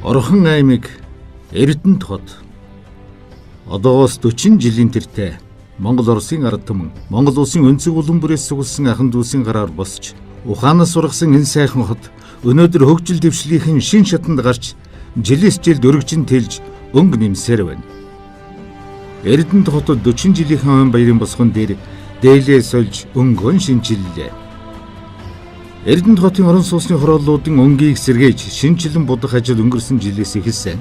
Орхон аймаг Эрдэнэт хот одоогоос 40 жилийн тэртээ Монгол Оросын ард түмэн Монгол улсын өнцөг улан бүрээс сугалсан ахан дүүсийн гараар босч ухаанаас ургасан энэ сайхан хот өнөөдөр хөгжил дэвшлийнхэн шин шатанд гарч жилээс жилд өргөжин тэлж өнгө нэмсээр байна. Эрдэнэт хотод 40 жилийнхэн он баярын босгон дээр дээлээ сольж өнгөн шинжиллээ. Эрдэнэт хотын орон сууцны хорооллуудын өнгийг сэргээж шинжилэн будах ажил өнгөрсөн жилээс эхэлсэн.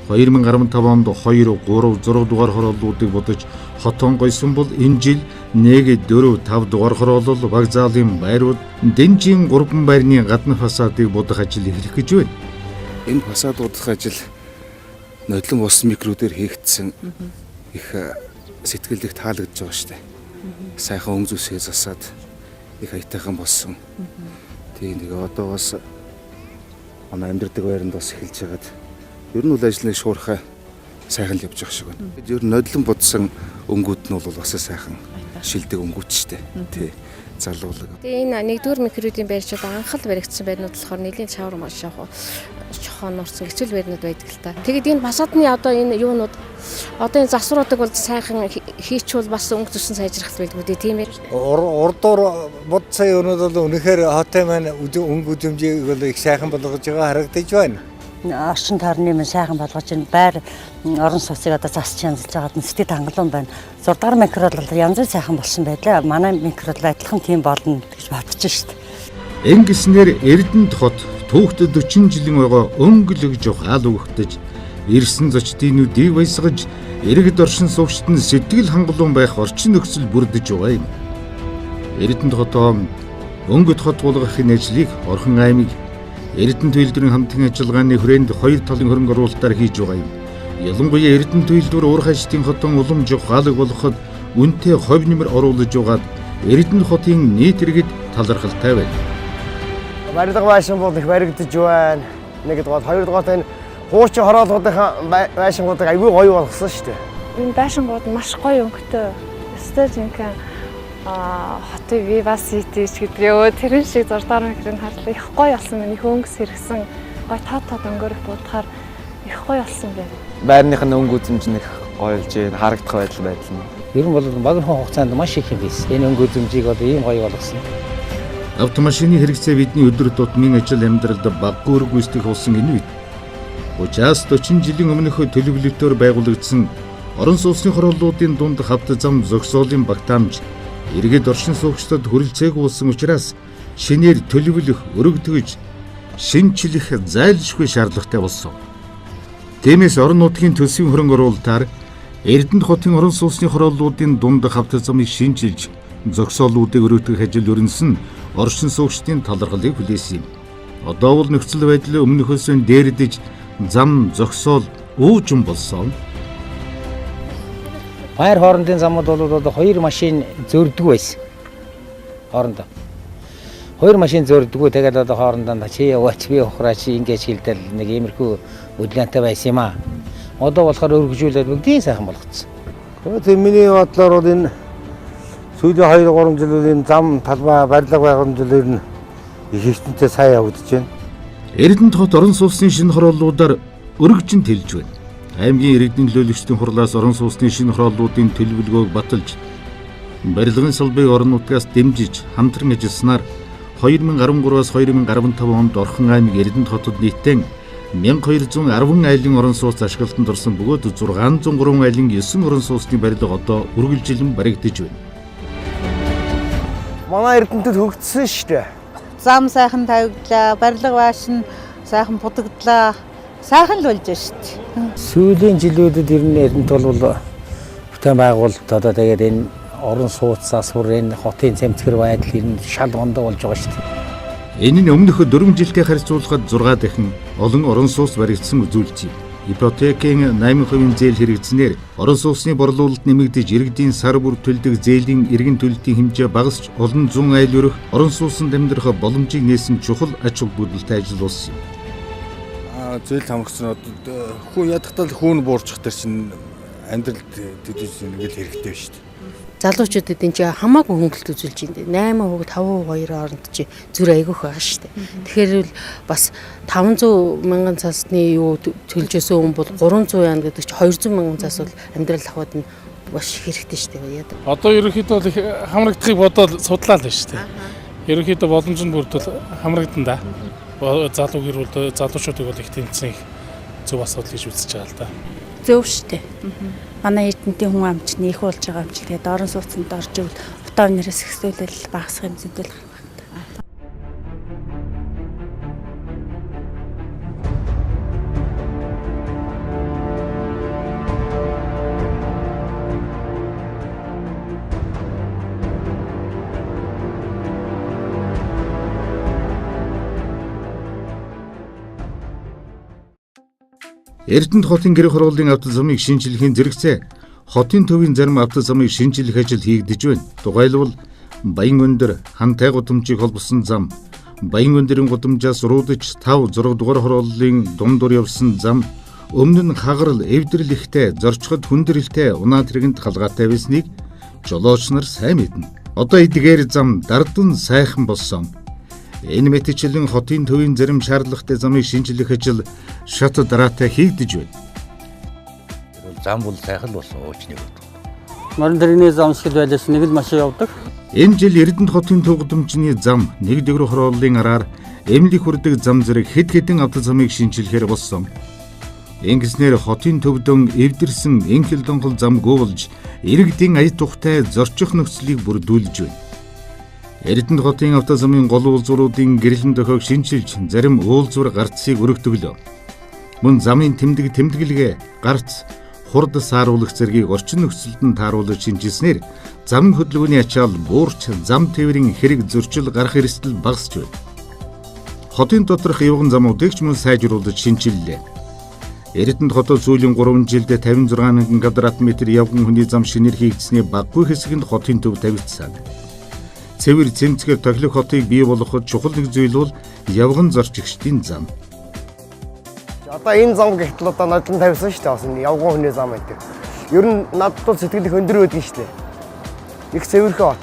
2015 онд 2, 3, 6 дугаар хорооллуудыг будаж хотон гойсон бол энэ жил 1, 4, 5 дугаар хороолол вокзалын байрууд Дэнжийн 3 байрны гадна фасадыг будах ажил эхлэх гэж байна. Энэ фасад будах ажил нодлон ус микродээр хийгдсэн их сэтгэл их таалагдж байгаа шүү дээ. Сайхан өнгө зүсээ засаад их аятайхан болсон. Тийм нэг одоогоос манай амьдардаг байранд бас эхэлж байгаад ер нь үйл ажиллагааны шуурхай сайхан л явж байгаа шиг байна. Ер нь нодлон будсан өнгүүд нь бол бас сайхан шилдэг өнгүүд шүү дээ. Тий. Залуулаг. Тэгээ энэ 1-р микродын байрчууд анхал баригдсан байрнууд болохоор нэлийн цавар маш яг чохон нурсан хэцүү байрнууд байдаг л та. Тэгээд энэ фасадны одоо энэ юунууд одоо энэ засваруудыг бол сайхан хийчихвэл бас өнгө зүсэн сайжрах байлгүй дээ тийм ээ. Урдуур будсан юунууд бол үнэхээр хотын маань өнгө үзэмжийг бол их сайхан болгож байгаа харагдаж байна. Орчин тойрны минь сайхан болгож энэ байр орон сууцыг одоо засч янзалж байгаад нь сэтгэл хангалуун байна. 6 дугаар микрод бол янз бүр сайхан болсон байлаа. Манай микрод адилхан тийм болно гэж бодож шүү дээ. Ингэснээр Эрдэнэт хот түүхтэд 40 жилийн ойгоо өнгөлөж ухаал өгөгдөж ирсэн зочдынуудыг баясгаж иргэд оршин суугчид нь сэтгэл хангалуун байх орчин нөхцөл бүрдэж байгаа юм. Эрдэнэт хотоо өнгөт хот болгохын ажлыг Орхон аймаг Эрдэнэт үйлдвэрийн хамтын ажиллагааны хүрээнд 2 талын хөрөнгө оруулалтаар хийж байгаа юм. Ялангуяа Эрдэнэт үйлдвэр уурах ажлын хотон уламж ухаалаг болгоход үнэтэй хувь нэмэр оруулж байгаад Эрдэнэт хотын нийт иргэд талархалтай байна. Барилга байшин бол их баригдаж байна. Нэгдүгээр, хоёрдугаар энэ хуучин хороолгуудын байшингуудыг аягүй гоё болгосон шүү дээ. Энэ байшингууд маш гоё өнгөтэй. Өстой жинхэнэ хотын Viva City гэдэг ёо тэрэн шиг 6 дугаар микрын харлаа их гоё болсон байна. Их өнгө сэргсэн гоё тод өнгөрөх бодохоор их гоё болсон байна. Байрных нь өнгө үзэмж нэг гоёлж байна. Харагдах байдал нь. Ер нь бол богино хугацаанд маш их юм биш. Энэ өнгө үзэмжийг бол ийм гоё болгосон. Автомашины хэрэгцээ бидний өдөр тутмын ажил амьдралд баггүй гүйцэтгэх болсон энэ үед. Учаас 40 жилийн өмнөх төлөвлөлтөөр байгуулагдсан орон сууцны хорооллуудын дунд хавд зам зогсоолын багтаамж иргэд оршин суугчдад хүрэлцээгүй болсон учраас шинээр төлөвлөх, өргөдгөж, шинчлэх зайлшгүй шаардлагатай болсон. Тиймээс орон нутгийн төсвийн хөрөнгө оруулалтаар Эрдэнэт хотын орон сууцны хорооллуудын дунд хавд замыг шинжилж, зогсоолуудыг өргөдгөх ажил өрнөсөн оршин суугчдын талархлыг хүлээсэн юм. Одоо бол нөхцөл байдал өмнөхөөс дээрдэж зам зогсоол уужин болсон. Баяр хоорондын замууд бол одоо 2 машин зөрдөг байсан. Хоорондоо. 2 машин зөрдөггүй тэгээд одоо хоорондоо чи яваач би ухраа чи ингэж хилдэл нэг иймэрхүү өдлөнтэй байсан юм аа. Одоо болохоор өргөжүүлээд бүгдийн сайхан болгоцсон. Тэгээд миний бодлоор бол энэ сүүлийн 2-3 жилээр энэ зам талбай барилга байгууламжлалэр нь их хэмжээтэй сайн явагдаж байна. Эрдэнэт хот орон сууцны шинэ хорооллуудаар өргөжин тэлж байна. Аймгийн иргэдийн төлөөлөгчдийн хурлаас орон сууцны шинэ хорооллуудын төлөвлөгөөг баталж, барилгын салбарыг орон нутгаас дэмжиж хамтран ажилласнаар 2013-аас 2015 онд Орхон аймаг Эрдэнэт хотод нийтдээ 1210 айлын орон сууц ашиглалтанд орсон бөгөөд 603 айлын 9 орон сууцны барилга одоо үргэлжилэн баригдаж байна. Манай Эрдэнэтэд хөгжсөн шүү дээ. Зам сайхан тавигдлаа, барилга байшин сайхан будагдлаа. Сайхан л болж байна шүү дээ. Сүүлийн жилүүдэд ер нь Эрдэнэт бол бүтээн байгуулалт одоо тэгээд энэ орон сууц засвар энэ хотын цэмцгэр байдал ер нь шал ондоо болж байгаа шүү дээ. Энэ нь өмнөх 4 жилдээ харьцуулахад 6 дахин олон орон сууц баригдсан үзүүлэлт юм. Ипотекийн 8% зээл хэрэгжснээр орон сууцны борлуулалт нэмэгдэж иргэдийн сар бүр төлдөг зээлийн иргэн төлөлтийн хэмжээ багасч олон зуун айл өрөх орон сууцнд амьдрах боломжийг нээсэн чухал ач холбогдолтой ажил болсон юм. Зээл хамгацсан хүн ядахтал хүүн буурчих төр чинь амьдралд төдийс нэг л хэрэгтэй шүү дээ. Залуучуудад энэ чи хамаагүй хөнгөлт үзүүлж байна. 8 хүүхэд 5 2 хооронд чи зүр айгүйх байгаа шүү дээ. Тэгэхээр л бас 500 мянган цасны юу төлжөөсөн хүн бол 300 яана гэдэг чи 200 мянган цас бол амьдрал ахуйд нь бас хэрэгтэй шүү дээ. Яадаг. Одоо ерөнхийдөө бол их хамрагдахыг бодоод судлаа л шүү дээ. Ерөнхийдөө боломж нь бүрдэл хамрагдан да. Залуу гэр бүл залуучуудыг бол их тэмцэн их зөв асуудал гэж үзэж байгаа л да. Зөв штэ. Манай эрдэнтийн хүн амч нэх болж байгаа юм чи тэгээд орон сууцнд орж ивэл утаа нэрээс ихсүүлэл багасах хэмжээнд л гарах. Эрдэнэт хотын гэрэг хургуулын автол замыг шинжлэхийн зэрэгцээ хотын төвийн зарим автол замыг шинжлэх ажил хийгдэж байна. Тухайлбал Баян өндөр Хантай гудамжийг холбосон зам, Баян өндөрийн гудамжаас руудаж 5 6 дугаар хургуулын дундуур явсан зам, өмнө нь хагарал эвдрэл ихтэй, зорчход хүндрэлтэй унаад хэрэгэнд халгаатай байсныг жолооч нар сайн мэднэ. Одоо эдгээр зам дардан сайхан болсон. Энэ мэтчилэн хотын төвийн зарим шаардлагатай замыг шинжлэх ажил шат дараатай хийгдэж байна. Зам бол сайхан болсон уучныг. Марин тэрний зам шиг байлаас нэг л машин явдаг. Энэ жил Эрдэнэт хотын төв гудамжны зам, нэг дээгүүр хорооллын араар эмлэх хүрдэг зам зэрэг хэд хэдэн автол замыг шинжлэхээр болсон. Ингэснээр хотын төвдөн эвдэрсэн энхэл донгол зам гүйвэлж, иргэдийн ая тухтай зорчих нөхцөлийг бүрдүүлж байна. Эрдэнэт хотын автол замын гол уулзвруудын гэрэлэн дохиог шинжилж, зарим уулзвар гарцыг өргөдөглөө. Мөн замын тэмдэглэгээ, гарц, хурд сааруулах зэргийг орчин нөхцөлд нь тааруулж шинжилснээр зам хөдөлгөөний ачаал буурч зам тээврийн хэрэг зөрчил гарах эрсдэл багасч байна. Хотын доторх явган замуудыг ч мөн сайжруулж шинжиллээ. Эрдэнэт хотод сүүлийн 3 жилд 56 квадрат метр явган хүний зам шинээр хийгдсэний баггүй хэсэг нь хотын төв тавигдсан. Цэвэр цэмцгээр тоглох хотыг бий болгоход чухал нэг зүйл бол явган зорчигчдын зам. Одоо энэ зам гэхтэл одоо нодлон тавьсан шүү дээ. Бас явган хүний зам гэдэг. Ер нь надад бол сэтгэл их өндөр байдаг шүү дээ. Их цэвэрхэ бат.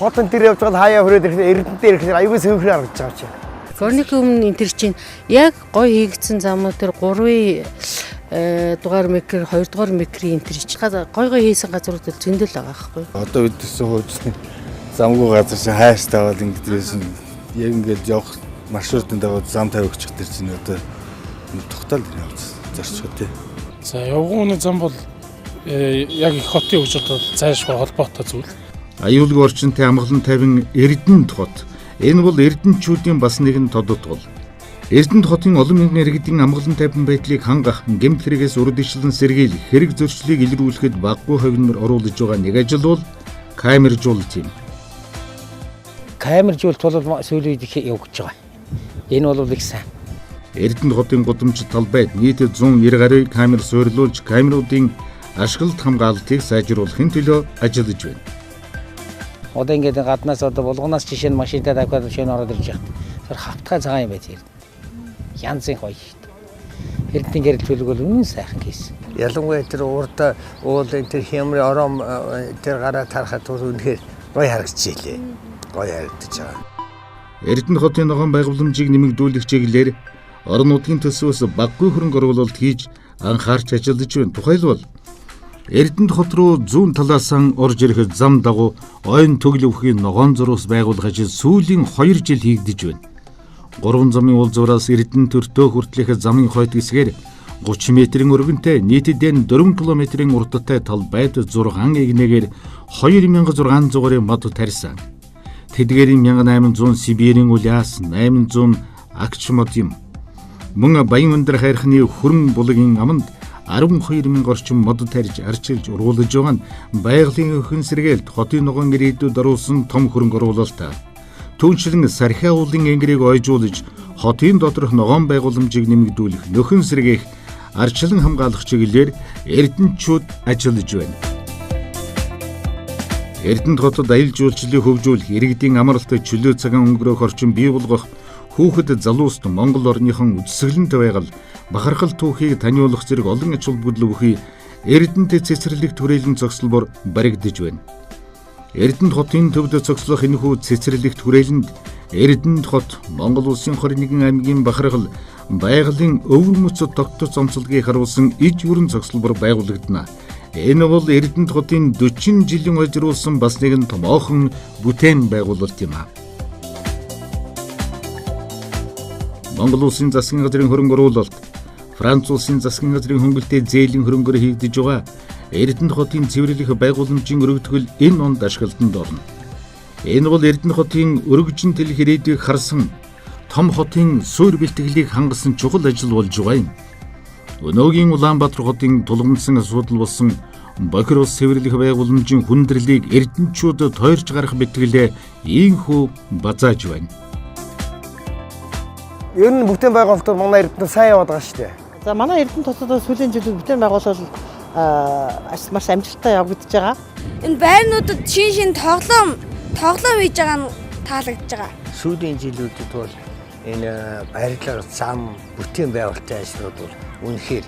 Хотон тэр явж байгаа хаяа хүрээд ирэхдээ Эрдэнэт ирэхээр аюул цэвэрхэ харагдаж байгаа чинь. Корник өмнө энэ төр чинь яг гой хийгдсэн замууд тэр 3 дугаар микр 2 дугаар микрийн энэ төр чинь гой хийсэн газрууд л зөндөл байгаа байхгүй. Одоо өдөрсөн хуучны замгүй газар чи хайртай бол ингэдэгсэн яг ингээд явах маршрутанд аваад зам тавигчих тэр чинь одоо тухтал явц зарчгүй тий. За явган зам бол яг их хотын хөгжилд зайлшгүй холбоотой зүйл. Аюулгүй орчинтай амгалан тавин Эрдэнэт хот. Энэ бол эрдэнэчүүдийн бас нэгэн тодотгол. Эрдэнэт хотын олон мянган иргэдийн амгалан тайван байдлыг хангах, гэмт хэрэгээс урдчлан сэргийлэх, хэрэг зөрчлийг илрүүлэхэд баггүй хувь оруулж байгаа нэг ажил бол камержуулалт юм. Камержуулалт бол сүүлийн үед их явагдаж байгаа. Энэ бол их сайн. Эрдэнэт хотын гудамж талбайд нийт 190 гаруй камер суйрлуулж, камеруудын ашиглалт хамгаалалтыг сайжруулахын төлөө ажиллаж байна. Одоо ингээд гаднаас одоо булганаас жишээ нь машинтай давхад шинэ ороод ирж байгаа. Тэр хавтгай цагаан юм байт. Янзын гоё. Эрдэнэтийн гэрэл төлөв бол үнэн сайхан хийсэн. Ялангуяа тэр урд уулын тэр хямрын ором тэр гараа тарахад үнэхээр гоё харагдчихжээ. Гоё харагдаж байгаа. Эрдэнэт хотын ногоон байгууламжийг нэмэгдүүлэх чиглэлээр орон нутгийн төсвөөс баггүй хөрөнгө оруулалт хийж анхаарч ажиллаж байна. Тухайлбал Эрдэнэт хот руу зүүн талаас нь орж ирэх зам дагуу ойн төглөвхийн ногоон зурус байгуулах ажил сүүлийн 2 жил хийгдэж байна. 3 замын уулзвараас Эрдэнэт төртөө хүртэлх замын хойд хэсгээр 30 метрийн өргөнтэй нийтэд 4 км-ийн урттай талбайд 6 эгнээгээр 2600-ын мод тарьсан. Тэдгээрийн 1800 Сибирийн улаас 800 агч мод юм. Мөн Баян өндөр хайрхны хөрөн булгийн аманд 12,000 орчим мод тарьж арчилж уруулж байгаа нь байгалийн өхөн сэргээлт хотын ногоон ирээдүйд оруулсан том хөрөнгө оруулалт. Түүнчлэн сархиа уулын энгэрийг ойжуулж хотын доторх ногоон байгууламжийг нэмэгдүүлэх, нөхөн сэргээх, арчлан хамгаалах чиглэлээр эрдэнэчүүд ажиллаж байна. Эрдэнэт хотод аялал жуулчлалыг хөгжүүлэх, иргэдийн амралтад чөлөө цагаан өнгөрөх орчин бий болгох, хүүхэд залууст Монгол орныхон үдсгэлэнт байгаль, бахархал түүхийг таниулах зэрэг олон ач холбогдол бүхий Эрдэнэт цэцэрлэгт хүрээлэн зогсолбор баригдаж байна. Эрдэнэт хотын төвд зогслох энэхүү цэцэрлэгт хүрээлэнд Эрдэнэт хот Монгол улсын 21 аймгийн бахархал байгалийн өвөрмөц тогтоц онцлогийг харуулсан иж бүрэн зогсолбор байгуулагдана. Энэ бол Эрдэнэт хотын 40 жилийн хожруулсан бас нэгэн томоохон бүтээн байгуулалт юм а. Монгол улсын засгийн газрын хөрөнгө оруулалт, Франц улсын засгийн газрын хөнгөлтэй зээлийн хөрөнгөөр хийгдэж байгаа Эрдэнэт хотын цэвэрлэх байгууламжийн өргөдгөл энэ онд ашиглалтанд орно. Энэ бол Эрдэнэт хотын өргөжин тэл хэрээдийг харсан том хотын суур бэлтгэлийг хангасан чухал ажил болж байгаа юм. Өнөөгийн Улаанбаатар хотын тулгамдсан асуудал болсон Бохир ус цэвэрлэх байгууламжийн хүндрэлийг эрдэнэчүүд тойрч гарах бэтгэлээ ийхүү базааж байна. Ер нь бүтээн байгуулалтууд манай Эрдэнэт сайн яваад байгаа шүү дээ. За манай Эрдэнэт хотод сүүлийн жилүүд бүтээн байгуулалт маш амжилттай явагдаж байгаа. Энэ байрнуудад шин тоглоом хийж байгаа нь таалагдж байгаа. Сүүлийн жилүүдэд бол энэ баярлалаа зам бүтээн байгуулалтын ажлууд бол үнэхээр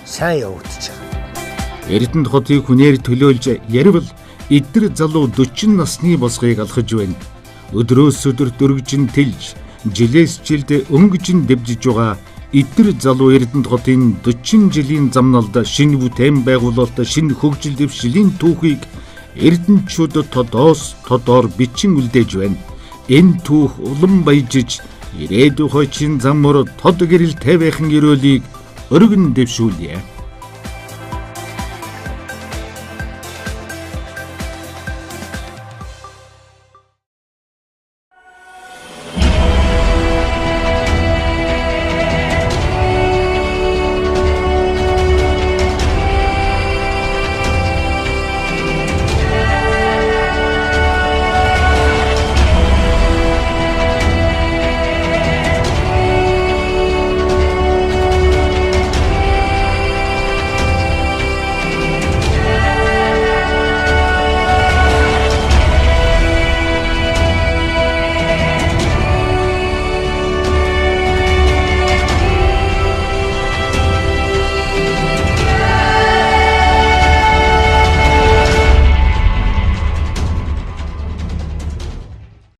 сайн явагдаж байгаа. Эрдэнэт хотыг хүнээр төлөөлж ярил эдгэр залуу 40 насны босгыг алхаж байна. Өдрөөс өдөрт өргөжин тэлж, жилээс жилд өнгөжин дэвжиж байгаа эдгэр залуу Эрдэнэт хотын 40 жилийн замналд шинэ бүтээн байгуулалт, шинэ хөгжил дэвшлийн түүхийг эрдэнэчүүд тодоор бичин үлдээж байна. Энэ түүх улам баяжиж, ирээдүйн хойчин заммор тод гэрэл тавихан өрөөлийг өргөн дэвшүүлье.